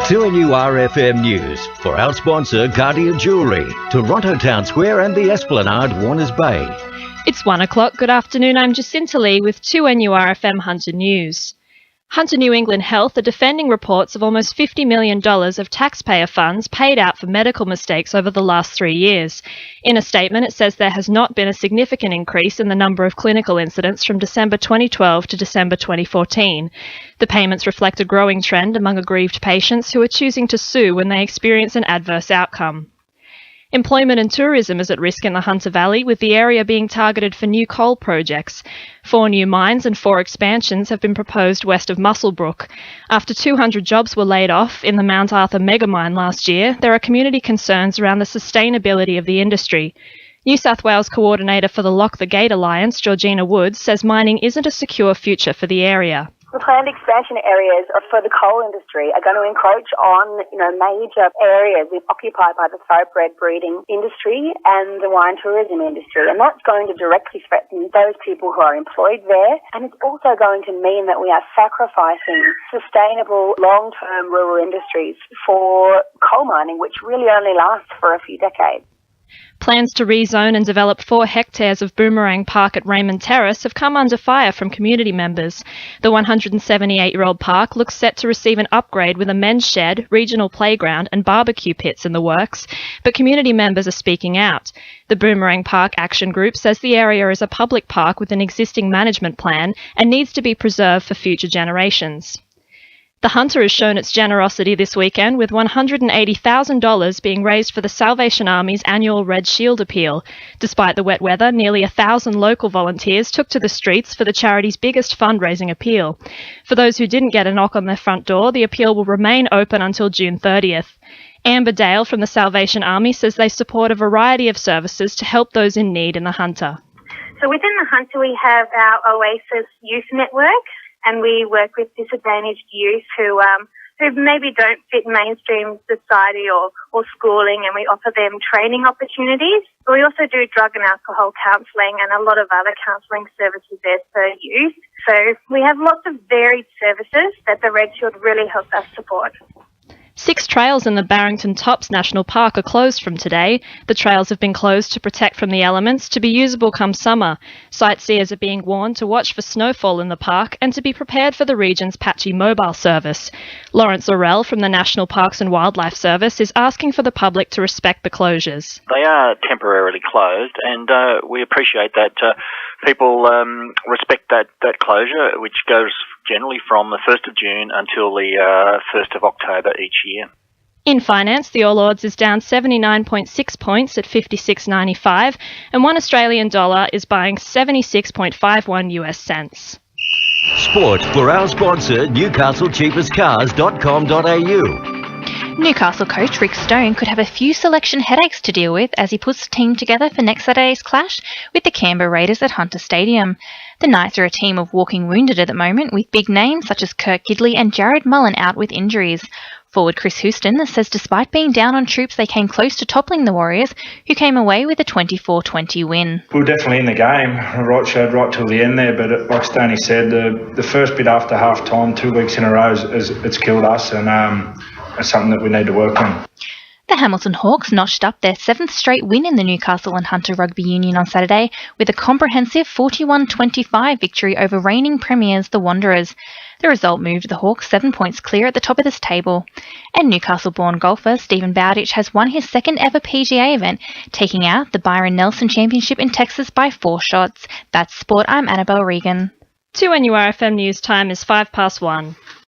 2NURFM News for our sponsor Guardian Jewellery, Toronto Town Square and the Esplanade, Warners Bay. It's 1 o'clock. Good afternoon. I'm Jacinta with 2NURFM Hunter News. Hunter New England Health are defending reports of almost $50 million of taxpayer funds paid out for medical mistakes over the last 3 years. In a statement, it says there has not been a significant increase in the number of clinical incidents from December 2012 to December 2014. The payments reflect a growing trend among aggrieved patients who are choosing to sue when they experience an adverse outcome. Employment and tourism is at risk in the Hunter Valley, with the area being targeted for new coal projects. 4 new mines and 4 expansions have been proposed west of Muswellbrook. After 200 jobs were laid off in the Mount Arthur megamine last year, there are community concerns around the sustainability of the industry. New South Wales Coordinator for the Lock the Gate Alliance, Georgina Woods, says mining isn't a secure future for the area. The planned expansion areas for the coal industry are going to encroach on, major areas occupied by the thoroughbred breeding industry and the wine tourism industry. And that's going to directly threaten those people who are employed there. And it's also going to mean that we are sacrificing sustainable long-term rural industries for coal mining, which really only lasts for a few decades. Plans to rezone and develop 4 hectares of Boomerang Park at Raymond Terrace have come under fire from community members. The 178-year-old park looks set to receive an upgrade with a men's shed, regional playground and barbecue pits in the works, but community members are speaking out. The Boomerang Park Action Group says the area is a public park with an existing management plan and needs to be preserved for future generations. The Hunter has shown its generosity this weekend, with $180,000 being raised for the Salvation Army's annual Red Shield appeal. Despite the wet weather, nearly 1,000 local volunteers took to the streets for the charity's biggest fundraising appeal. For those who didn't get a knock on their front door, the appeal will remain open until June 30th. Amber Dale from the Salvation Army says they support a variety of services to help those in need in the Hunter. So within the Hunter we have our Oasis Youth Network, and we work with disadvantaged youth who maybe don't fit mainstream society or schooling, and we offer them training opportunities. But we also do drug and alcohol counselling and a lot of other counselling services there for youth. So we have lots of varied services that the Red Shield really helps us support. 6 trails in the Barrington Tops National Park are closed from today. The trails have been closed to protect from the elements, to be usable come summer. Sightseers are being warned to watch for snowfall in the park and to be prepared for the region's patchy mobile service. Lawrence Orell from the National Parks and Wildlife Service is asking for the public to respect the closures. They are temporarily closed, and we appreciate that people respect that closure, which goes generally from the 1st of June until the 1st of October each year. In finance, the All Ords is down 79.6 points at 56.95, and $1 Australian dollar is buying 76.51 US cents. Sport for our sponsor, NewcastleCheapestCars.com.au. Newcastle coach Rick Stone could have a few selection headaches to deal with as he puts the team together for next Saturday's clash with the Canberra Raiders at Hunter Stadium. The Knights are a team of walking wounded at the moment, with big names such as Kirk Gidley and Jared Mullen out with injuries. Forward Chris Houston says despite being down on troops, they came close to toppling the Warriors, who came away with a 24-20 win. We were definitely in the game, right till the end there, but like Stoney said, the first bit after half-time, 2 weeks in a row, it's killed us, and it's something that we need to work on. The Hamilton Hawks notched up their 7th straight win in the Newcastle and Hunter Rugby Union on Saturday with a comprehensive 41-25 victory over reigning premiers, the Wanderers. The result moved the Hawks 7 points clear at the top of this table. And Newcastle-born golfer Stephen Bowditch has won his 2nd ever PGA event, taking out the Byron Nelson Championship in Texas by 4 shots. That's sport. I'm Annabelle Regan. 2NURFM News time is 1:05.